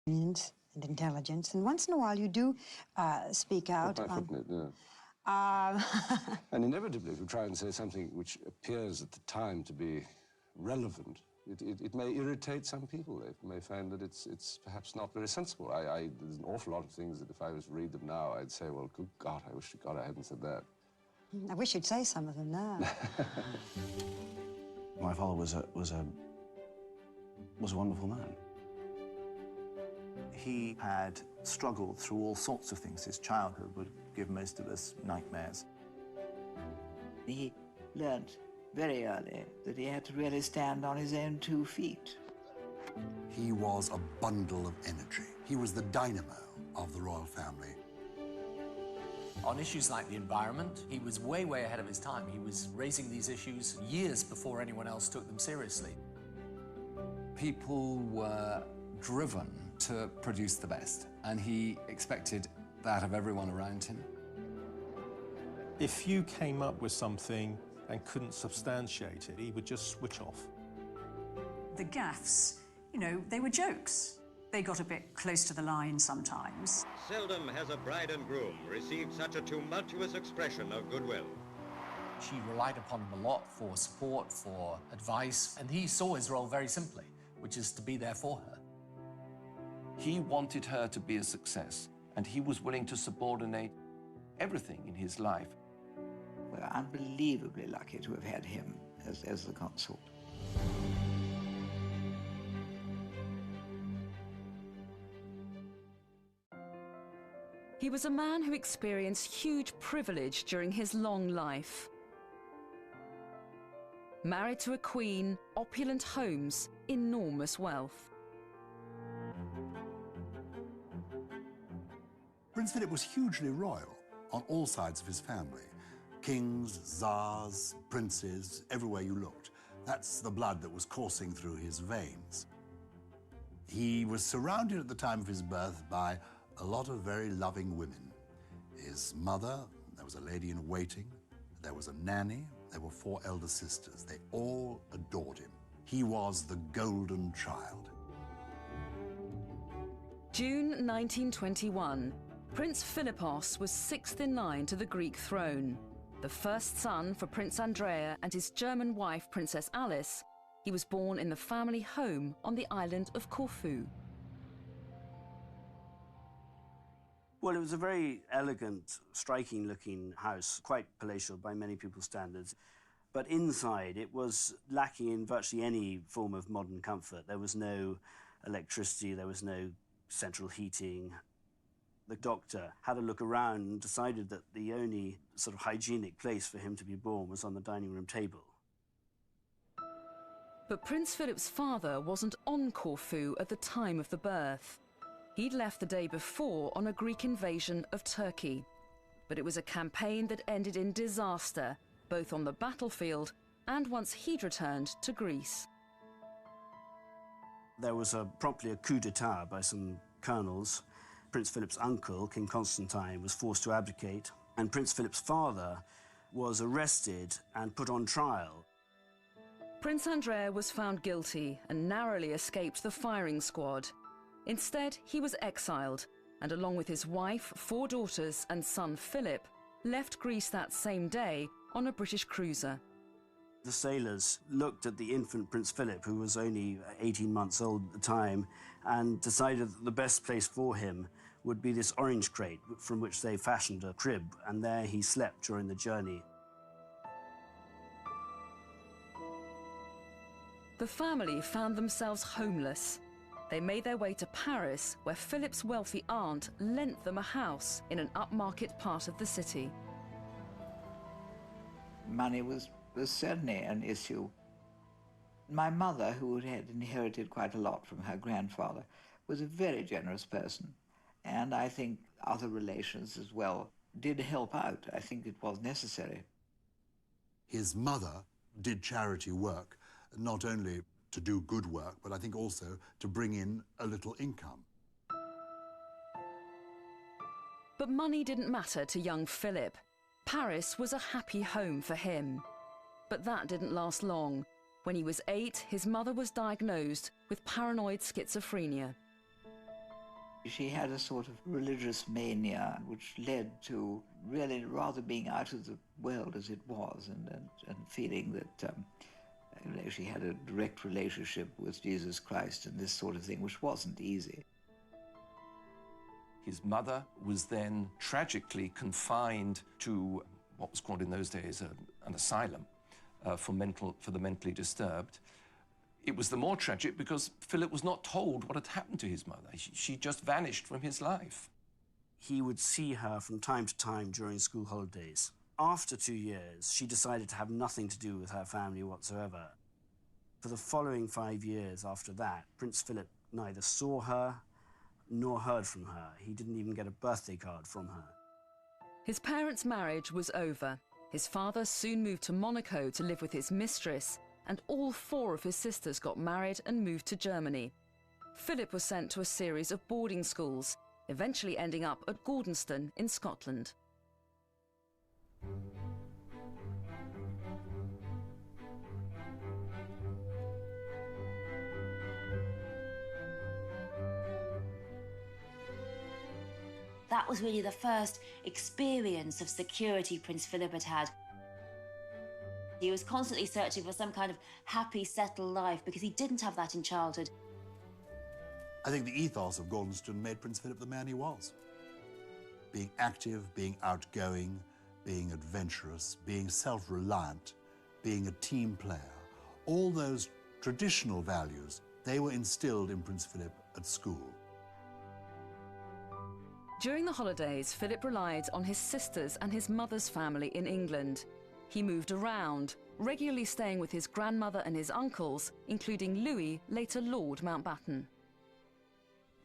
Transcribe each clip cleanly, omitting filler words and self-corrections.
And intelligence, and once in a while you do speak out. Yeah. And inevitably, if you try and say something which appears at the time to be relevant, it may irritate some people. They may find that it's perhaps not very sensible. There's an awful lot of things that if I was to read them now, I'd say, well, good God, I wish to God I hadn't said that. I wish you'd say some of them now. My father was a wonderful man. He had struggled through all sorts of things. His childhood would give most of us nightmares. He learned very early that he had to really stand on his own 2 feet. He was a bundle of energy. He was the dynamo of the royal family. On issues like the environment, he was way, way ahead of his time. He was raising these issues years before anyone else took them seriously. People were driven to produce the best, and he expected that of everyone around him. If you came up with something and couldn't substantiate it, he would just switch off. The gaffes, you know, they were jokes. They got a bit close to the line sometimes. Seldom has a bride and groom received such a tumultuous expression of goodwill. She relied upon him a lot for support, for advice, and he saw his role very simply, which is to be there for her. He wanted her to be a success, and he was willing to subordinate everything in his life. We're unbelievably lucky to have had him as the consort. He was a man who experienced huge privilege during his long life. Married to a queen, opulent homes, enormous wealth. Prince Philip was hugely royal on all sides of his family. Kings, czars, princes, everywhere you looked. That's the blood that was coursing through his veins. He was surrounded at the time of his birth by a lot of very loving women. His mother, there was a lady in waiting, there was a nanny, there were 4 elder sisters. They all adored him. He was the golden child. June 1921. Prince Philippos was 6th in line to the Greek throne. The first son for Prince Andrea and his German wife, Princess Alice, he was born in the family home on the island of Corfu. Well, it was a very elegant, striking-looking house, quite palatial by many people's standards. But inside, it was lacking in virtually any form of modern comfort. There was no electricity, there was no central heating. The doctor had a look around and decided that the only sort of hygienic place for him to be born was on the dining room table. But Prince Philip's father wasn't on Corfu at the time of the birth. He'd left the day before on a Greek invasion of Turkey. But it was a campaign that ended in disaster, both on the battlefield and once he'd returned to Greece. There was promptly a coup d'etat by some colonels. Prince Philip's uncle, King Constantine, was forced to abdicate, and Prince Philip's father was arrested and put on trial. Prince Andrea was found guilty and narrowly escaped the firing squad. Instead, he was exiled, and along with his wife, 4 daughters and son Philip, left Greece that same day on a British cruiser. The sailors looked at the infant Prince Philip, who was only 18 months old at the time, and decided that the best place for him would be this orange crate from which they fashioned a crib, and there he slept during the journey. The family found themselves homeless. They made their way to Paris, where Philip's wealthy aunt lent them a house in an upmarket part of the city. Money was certainly an issue. My mother, who had inherited quite a lot from her grandfather, was a very generous person. And I think other relations as well did help out. I think it was necessary. His mother did charity work, not only to do good work, but I think also to bring in a little income. But money didn't matter to young Philip. Paris was a happy home for him. But that didn't last long. When he was 8, his mother was diagnosed with paranoid schizophrenia. She had a sort of religious mania which led to really rather being out of the world as it was and feeling that she had a direct relationship with Jesus Christ and this sort of thing, which wasn't easy. His mother was then tragically confined to what was called in those days an asylum for the mentally disturbed. It was the more tragic because Philip was not told what had happened to his mother. She just vanished from his life. He would see her from time to time during school holidays. After 2 years, she decided to have nothing to do with her family whatsoever. For the following 5 years after that, Prince Philip neither saw her nor heard from her. He didn't even get a birthday card from her. His parents' marriage was over. His father soon moved to Monaco to live with his mistress, and all 4 of his sisters got married and moved to Germany. Philip was sent to a series of boarding schools, eventually ending up at Gordonston in Scotland. That was really the first experience of security Prince Philip had had. He was constantly searching for some kind of happy, settled life because he didn't have that in childhood. I think the ethos of Gordonston made Prince Philip the man he was. Being active, being outgoing, being adventurous, being self-reliant, being a team player. All those traditional values, they were instilled in Prince Philip at school. During the holidays, Philip relied on his sisters and his mother's family in England. He moved around, regularly staying with his grandmother and his uncles, including Louis, later Lord Mountbatten.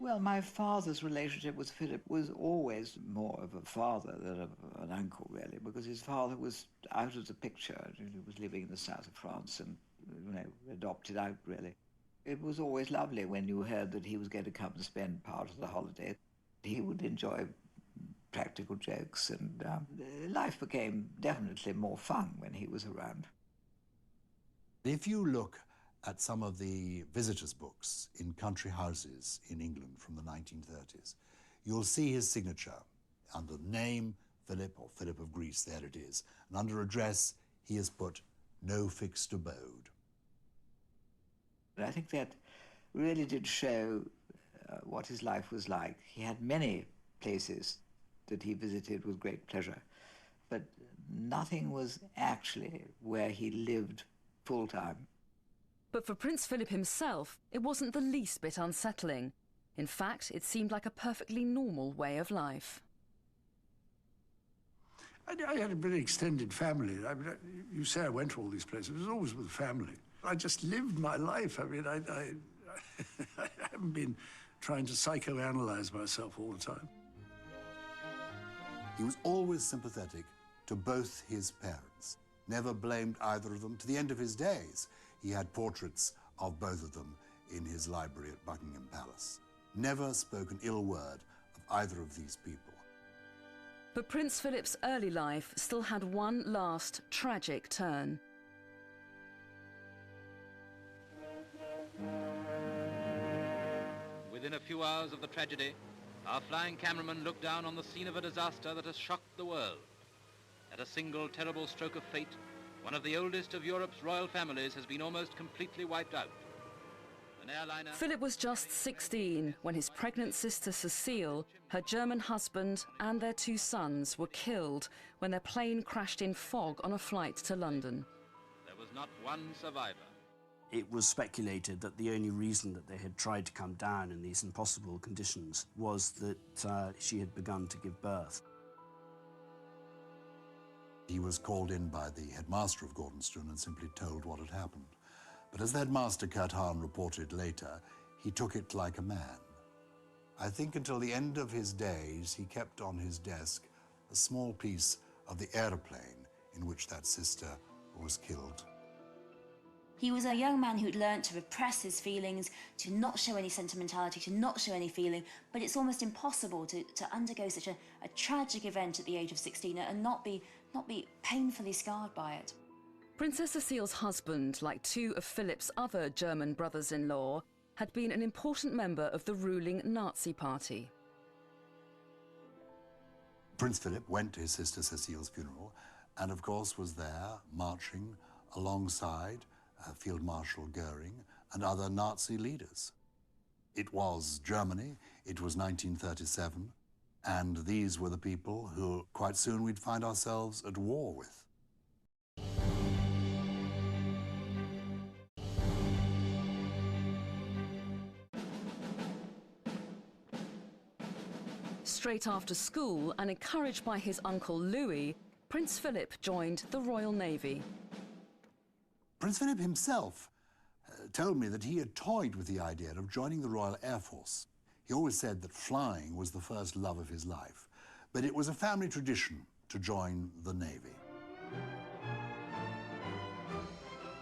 Well, my father's relationship with Philip was always more of a father than an uncle, really, because his father was out of the picture. He was living in the south of France and, adopted out, really. It was always lovely when you heard that he was going to come and spend part of the holiday. He would enjoy practical jokes, and life became definitely more fun when he was around. If you look at some of the visitors' books in country houses in England from the 1930s, you'll see his signature. Under the name Philip, or Philip of Greece, there it is. And under address, he has put no fixed abode. I think that really did show what his life was like. He had many places that he visited with great pleasure, but nothing was actually where he lived full-time. But for Prince Philip himself, it wasn't the least bit unsettling. In fact, it seemed like a perfectly normal way of life. I had a very extended family. I mean, you say I went to all these places. It was always with family. I just lived my life. I mean, I haven't been trying to psychoanalyze myself all the time. He was always sympathetic to both his parents, never blamed either of them. To the end of his days, he had portraits of both of them in his library at Buckingham Palace. Never spoke an ill word of either of these people. But Prince Philip's early life still had one last tragic turn. Within a few hours of the tragedy, our flying cameraman looked down on the scene of a disaster that has shocked the world. At a single terrible stroke of fate, one of the oldest of Europe's royal families has been almost completely wiped out. An airliner... Philip was just 16 when his pregnant sister Cecile, her German husband and their 2 sons were killed when their plane crashed in fog on a flight to London. There was not one survivor. It was speculated that the only reason that they had tried to come down in these impossible conditions was that she had begun to give birth. He was called in by the headmaster of Gordonston and simply told what had happened. But as the headmaster, Kurt Hahn, reported later, he took it like a man. I think until the end of his days, he kept on his desk a small piece of the aeroplane in which that sister was killed. He was a young man who'd learned to repress his feelings, to not show any sentimentality, to not show any feeling, but it's almost impossible to undergo such a tragic event at the age of 16 and not be painfully scarred by it. Princess Cecile's husband, like 2 of Philip's other German brothers-in-law, had been an important member of the ruling Nazi Party. Prince Philip went to his sister Cecile's funeral and, of course, was there marching alongside Field Marshal Goering and other Nazi leaders. It was Germany, it was 1937, and these were the people who quite soon we'd find ourselves at war with. Straight after school, and encouraged by his uncle Louis, Prince Philip joined the Royal Navy. Prince Philip himself told me that he had toyed with the idea of joining the Royal Air Force. He always said that flying was the first love of his life, but it was a family tradition to join the Navy.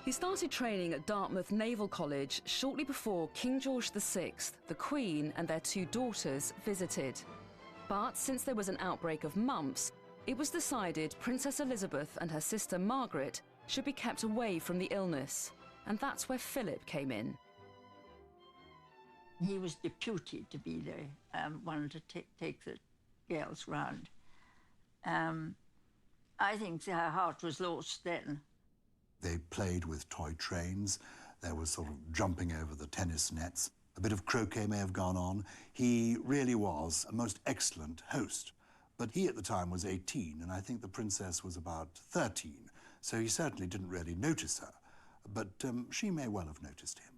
He started training at Dartmouth Naval College shortly before King George VI, the Queen and their two daughters visited. But since there was an outbreak of mumps, it was decided Princess Elizabeth and her sister Margaret should be kept away from the illness, and that's where Philip came in. He was deputed to be the one to take the girls round. I think her heart was lost then. They played with toy trains. There was sort of jumping over the tennis nets. A bit of croquet may have gone on. He really was a most excellent host. But he at the time was 18, and I think the princess was about 13, so he certainly didn't really notice her. But she may well have noticed him.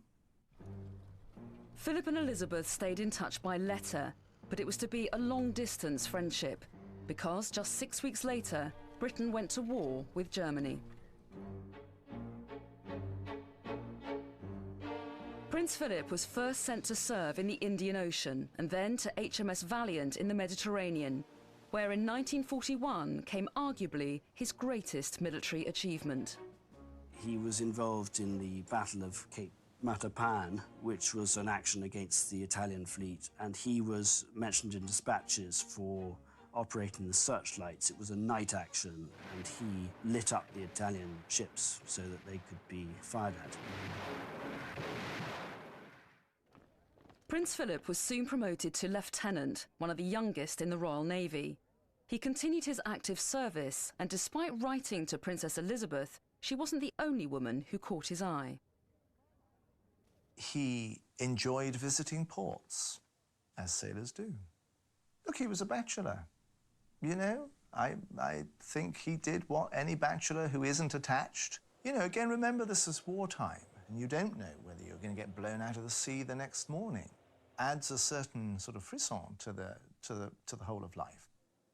Philip and Elizabeth stayed in touch by letter, but it was to be a long-distance friendship, because just 6 weeks later, Britain went to war with Germany. Prince Philip was first sent to serve in the Indian Ocean and then to HMS Valiant in the Mediterranean, where in 1941 came arguably his greatest military achievement. He was involved in the Battle of Cape Matapan, which was an action against the Italian fleet, and he was mentioned in dispatches for operating the searchlights. It was a night action, and he lit up the Italian ships so that they could be fired at. Prince Philip was soon promoted to lieutenant, one of the youngest in the Royal Navy. He continued his active service, and despite writing to Princess Elizabeth, she wasn't the only woman who caught his eye. He enjoyed visiting ports, as sailors do. Look, he was a bachelor. You know, I think he did what any bachelor who isn't attached. You know, again, remember this is wartime, and you don't know whether you're going to get blown out of the sea the next morning. Adds a certain sort of frisson to the whole of life.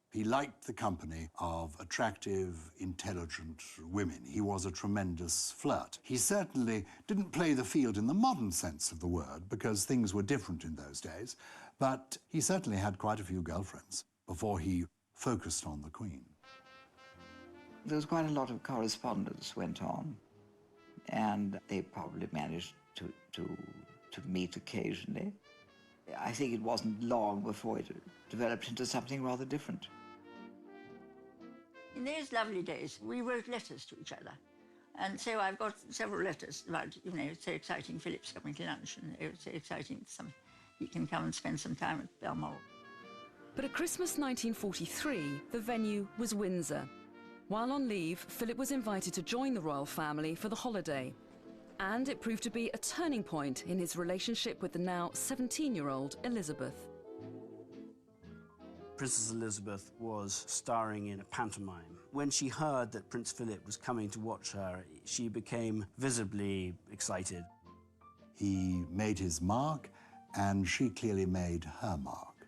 He liked the company of attractive, intelligent women. He was a tremendous flirt. He certainly didn't play the field in the modern sense of the word, because things were different in those days, but he certainly had quite a few girlfriends before he focused on the Queen. There was quite a lot of correspondence went on, and they probably managed to meet occasionally. I think it wasn't long before it developed into something rather different. In those lovely days, we wrote letters to each other. And so I've got several letters about, you know, it's so exciting, Philip's coming to lunch, and it's so exciting, he can come and spend some time at Balmoral. But at Christmas 1943, the venue was Windsor. While on leave, Philip was invited to join the royal family for the holiday. And it proved to be a turning point in his relationship with the now 17-year-old Elizabeth. Princess Elizabeth was starring in a pantomime. When she heard that Prince Philip was coming to watch her, she became visibly excited. He made his mark, and she clearly made her mark.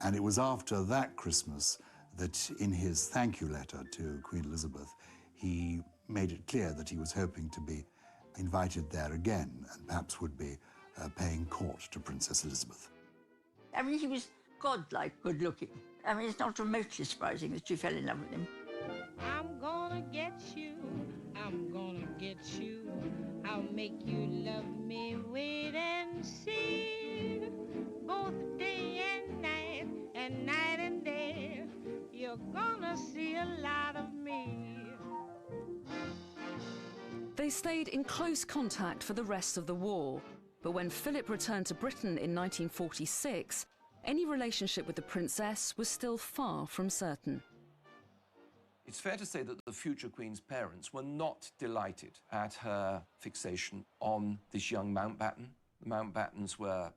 And it was after that Christmas that in his thank you letter to Queen Elizabeth, he made it clear that he was hoping to be invited there again, and perhaps would be paying court to Princess Elizabeth. I mean, he was godlike good-looking. I mean, it's not remotely surprising that she fell in love with him. I'm gonna get you, I'm gonna get you, I'll make you love me, wait and see. Both day and night and day, you're gonna see a lot of me. They stayed in close contact for the rest of the war, But when Philip returned to Britain in 1946, any relationship with the princess was still far from certain. It's fair to say that the future Queen's parents were not delighted at her fixation on this young Mountbatten. The Mountbattens were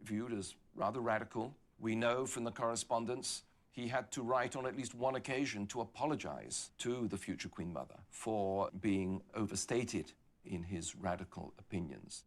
viewed as rather radical. We know from the correspondence he had to write on at least one occasion to apologize to the future Queen Mother for being overstated in his radical opinions.